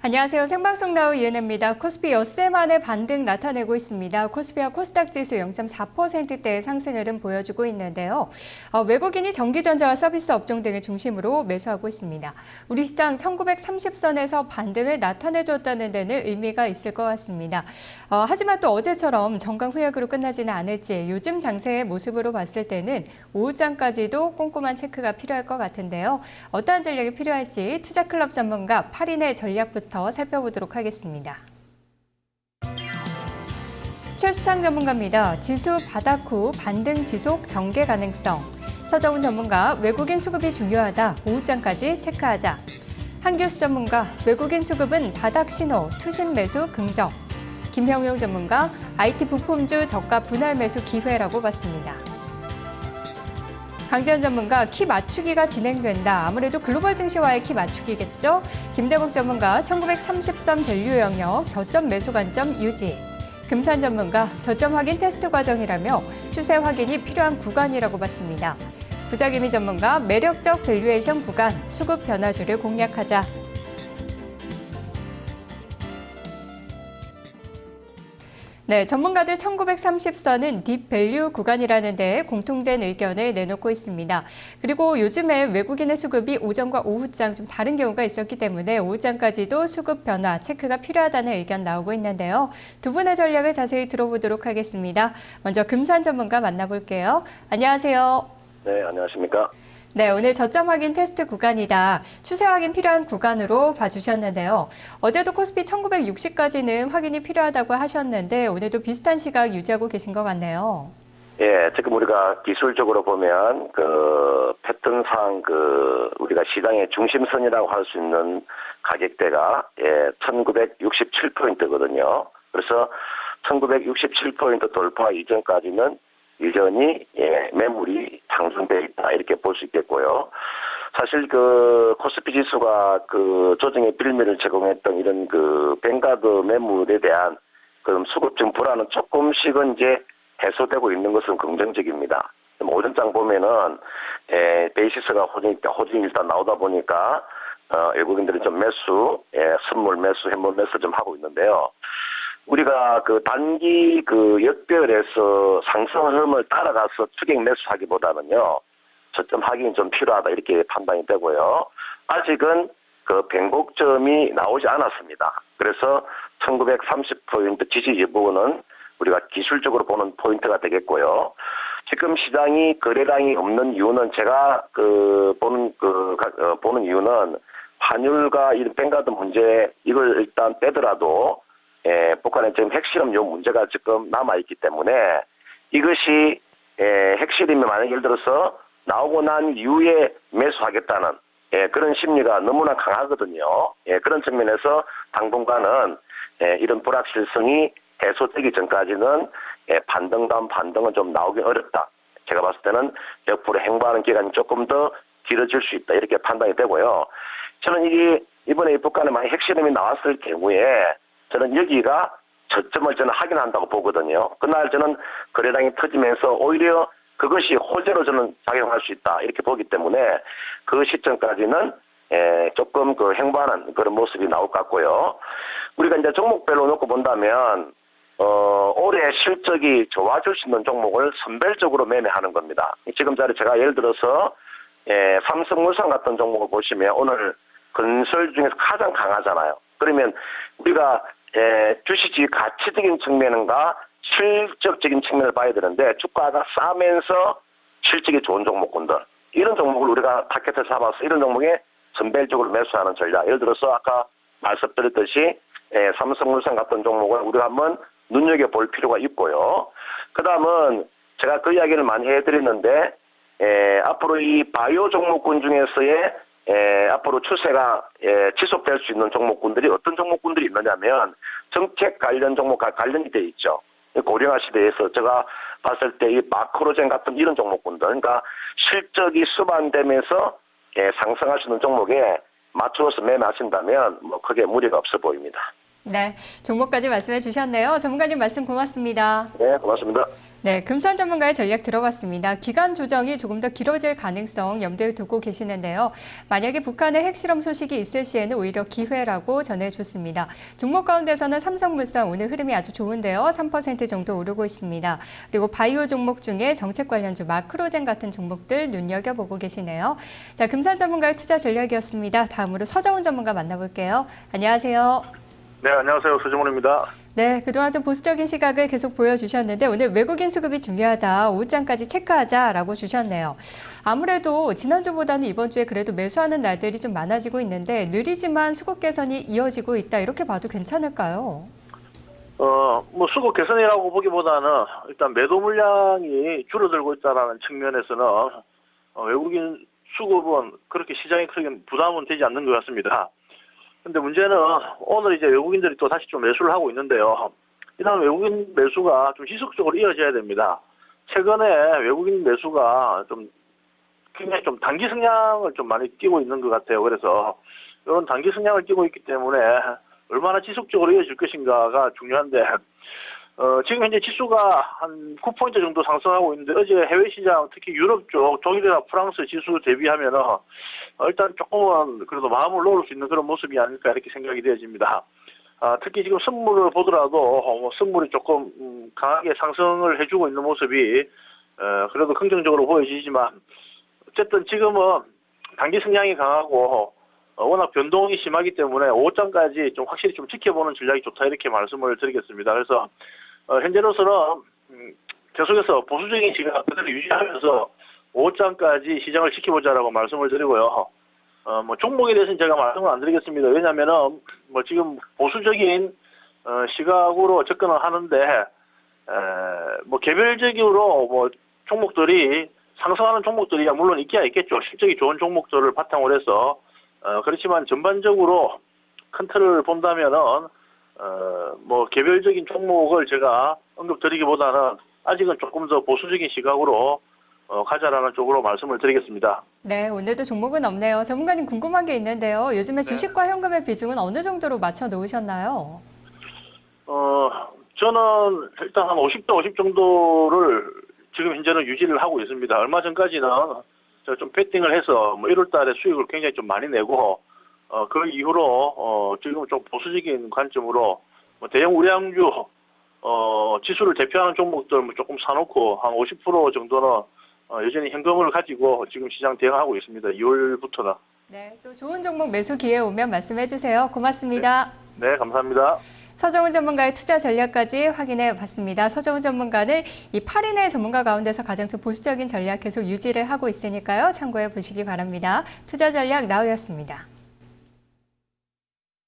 안녕하세요. 생방송 나우 이은혜입니다. 코스피 엿새 만에 반등 나타내고 있습니다. 코스피와 코스닥 지수 0.4%대의 상승 흐름 보여주고 있는데요. 외국인이 전기전자와 서비스 업종 등을 중심으로 매수하고 있습니다. 우리 시장 1930선에서 반등을 나타내줬다는 데는 의미가 있을 것 같습니다. 하지만 또 어제처럼 정강 후약으로 끝나지는 않을지 요즘 장세의 모습으로 봤을 때는 오후장까지도 꼼꼼한 체크가 필요할 것 같은데요. 어떠한 전략이 필요할지 투자클럽 전문가 8인의 전략부터 살펴보도록 하겠습니다. 최수창 전문가입니다. 지수 바닥 후 반등 지속 전개 가능성. 서정훈 전문가, 외국인 수급이 중요하다. 오후장까지 체크하자. 한교수 전문가, 외국인 수급은 바닥 신호, 투신 매수 긍정. 김형용 전문가, IT 부품주 저가 분할 매수 기회라고 봤습니다. 강재현 전문가, 키 맞추기가 진행된다. 아무래도 글로벌 증시와의 키 맞추기겠죠? 김대국 전문가, 1930선 밸류 영역, 저점 매수 관점 유지. 금산 전문가, 저점 확인 테스트 과정이라며 추세 확인이 필요한 구간이라고 봤습니다. 부자기미 전문가, 매력적 밸류에이션 구간, 수급 변화주를 공략하자. 네, 전문가들 1930선은 딥밸류 구간이라는 데 공통된 의견을 내놓고 있습니다. 그리고 요즘에 외국인의 수급이 오전과 오후장 좀 다른 경우가 있었기 때문에 오후장까지도 수급 변화 체크가 필요하다는 의견 나오고 있는데요. 두 분의 전략을 자세히 들어보도록 하겠습니다. 먼저 금산 전문가 만나볼게요. 안녕하세요. 네, 안녕하십니까. 네, 오늘 저점 확인 테스트 구간이다. 추세 확인 필요한 구간으로 봐주셨는데요. 어제도 코스피 1960까지는 확인이 필요하다고 하셨는데 오늘도 비슷한 시각 유지하고 계신 것 같네요. 예, 지금 우리가 기술적으로 보면 패턴상 우리가 시장의 중심선이라고 할 수 있는 가격대가 1967포인트거든요. 그래서 1967포인트 돌파 이전까지는 여전히 매물이 상승돼 있다 이렇게 볼 수 있겠고요. 사실 코스피 지수가 조정의 빌미를 제공했던 이런 뱅가드 매물에 대한 수급적 불안은 조금씩은 이제 해소되고 있는 것은 긍정적입니다. 오전장 보면은 베이시스가 호진이 일단 나오다 보니까 외국인들이 좀 매수, 선물 매수, 현물 매수 좀 하고 있는데요. 우리가 단기 역별에서 상승 흐름을 따라가서 추격 매수하기보다는요, 저점 확인이 좀 필요하다 이렇게 판단이 되고요. 아직은 변곡점이 나오지 않았습니다. 그래서 1930포인트 지지 여부는 우리가 기술적으로 보는 포인트가 되겠고요. 지금 시장이 거래량이 없는 이유는 제가 보는 이유는 환율과 이 뱅가드 문제 이걸 일단 빼더라도 북한의 지금 핵실험 요 문제가 지금 남아있기 때문에 이것이 핵실험이 만약 예를 들어서 나오고 난 이후에 매수하겠다는 그런 심리가 너무나 강하거든요. 그런 측면에서 당분간은 이런 불확실성이 해소되기 전까지는 반등다운 반등은 좀 나오기 어렵다. 제가 봤을 때는 옆으로 행보하는 기간이 조금 더 길어질 수 있다 이렇게 판단이 되고요. 저는 이번에 북한에 만약 핵실험이 나왔을 경우에 저는 여기가 저점을 저는 확인한다고 보거든요. 그날 저는 거래량이 터지면서 오히려 그것이 호재로 저는 작용할 수 있다 이렇게 보기 때문에 그 시점까지는 조금 행보하는 그런 모습이 나올 것 같고요. 우리가 이제 종목별로 놓고 본다면 올해 실적이 좋아질 수 있는 종목을 선별적으로 매매하는 겁니다. 지금 자리 제가 예를 들어서 삼성물산 같은 종목을 보시면 오늘 건설 중에서 가장 강하잖아요. 그러면 우리가 주식의 가치적인 측면과 실적적인 측면을 봐야 되는데 주가가 싸면서 실적이 좋은 종목군들 이런 종목을 우리가 타겟을 잡아서 이런 종목에 선별적으로 매수하는 전략. 예를 들어서 아까 말씀드렸듯이 삼성물산 같은 종목을 우리가 한번 눈여겨볼 필요가 있고요. 그 다음은 제가 그 이야기를 많이 해드렸는데 앞으로 이 바이오 종목군 중에서의 앞으로 추세가 지속될 수 있는 종목군들이 어떤 종목군들이 있느냐면 정책 관련 종목과 관련이 되어 있죠. 고령화 시대에서 제가 봤을 때 이 마크로젠 같은 이런 종목군들, 그러니까 실적이 수반되면서 상승할 수 있는 종목에 맞추어서 매매하신다면 뭐 크게 무리가 없어 보입니다. 네, 종목까지 말씀해 주셨네요. 전문가님 말씀 고맙습니다. 네, 고맙습니다. 네, 금산 전문가의 전략 들어봤습니다. 기간 조정이 조금 더 길어질 가능성 염두에 두고 계시는데요. 만약에 북한의 핵실험 소식이 있을 시에는 오히려 기회라고 전해줬습니다. 종목 가운데서는 삼성물산 오늘 흐름이 아주 좋은데요. 3% 정도 오르고 있습니다. 그리고 바이오 종목 중에 정책 관련주 마크로젠 같은 종목들 눈여겨보고 계시네요. 자, 금산 전문가의 투자 전략이었습니다. 다음으로 서정훈 전문가 만나볼게요. 안녕하세요. 네, 안녕하세요. 서정훈입니다. 네, 그동안 좀 보수적인 시각을 계속 보여주셨는데 오늘 외국인 수급이 중요하다, 5장까지 체크하자라고 주셨네요. 아무래도 지난주보다는 이번 주에 그래도 매수하는 날들이 좀 많아지고 있는데 느리지만 수급 개선이 이어지고 있다, 이렇게 봐도 괜찮을까요? 뭐 수급 개선이라고 보기보다는 일단 매도 물량이 줄어들고 있다는 측면에서는 외국인 수급은 그렇게 시장에 크게 부담은 되지 않는 것 같습니다. 근데 문제는 오늘 이제 외국인들이 또 다시 좀 매수를 하고 있는데요. 이런 외국인 매수가 좀 지속적으로 이어져야 됩니다. 최근에 외국인 매수가 좀 굉장히 좀 단기 성향을 좀 많이 띄고 있는 것 같아요. 그래서 이런 단기 성향을 띄고 있기 때문에 얼마나 지속적으로 이어질 것인가가 중요한데, 지금 현재 지수가 한 9포인트 정도 상승하고 있는데 어제 해외 시장, 특히 유럽 쪽, 독일이나 프랑스 지수 대비하면은 일단 조금은 그래도 마음을 놓을 수 있는 그런 모습이 아닐까 이렇게 생각이 되어집니다. 특히 지금 선물을 보더라도 선물이 조금 강하게 상승을 해주고 있는 모습이 그래도 긍정적으로 보여지지만, 어쨌든 지금은 단기 성향이 강하고 워낙 변동이 심하기 때문에 5장까지 좀 확실히 좀 지켜보는 전략이 좋다, 이렇게 말씀을 드리겠습니다. 그래서 현재로서는 계속해서 보수적인 시각 그대로 유지하면서 5장까지 시장을 지켜보자라고 말씀을 드리고요. 뭐 종목에 대해서는 제가 말씀을 안 드리겠습니다. 왜냐하면은 뭐 지금 보수적인 시각으로 접근을 하는데, 뭐 개별적으로 뭐 종목들이 상승하는 종목들이 물론 있겠죠. 실적이 좋은 종목들을 바탕으로 해서. 그렇지만 전반적으로 큰 틀을 본다면은 뭐 개별적인 종목을 제가 언급드리기보다는 아직은 조금 더 보수적인 시각으로 가자라는 쪽으로 말씀을 드리겠습니다. 네, 오늘도 종목은 없네요. 전문가님, 궁금한 게 있는데요. 요즘에 주식과 현금의 비중은 어느 정도로 맞춰 놓으셨나요? 저는 일단 한 50대 50 정도를 지금 현재는 유지를 하고 있습니다. 얼마 전까지는 제가 좀 베팅을 해서 뭐 1월 달에 수익을 굉장히 좀 많이 내고, 그 이후로 지금 좀 보수적인 관점으로 뭐 대형 우량주 지수를 대표하는 종목들 뭐 조금 사놓고 한 50% 정도는 여전히 현금을 가지고 지금 시장 대응하고 있습니다. 2월부터는. 네, 또 좋은 종목 매수 기회 오면 말씀해 주세요. 고맙습니다. 네, 감사합니다. 서정훈 전문가의 투자 전략까지 확인해 봤습니다. 서정훈 전문가는 이 8인의 전문가 가운데서 가장 좀 보수적인 전략 계속 유지를 하고 있으니까요. 참고해 보시기 바랍니다. 투자 전략 나우였습니다.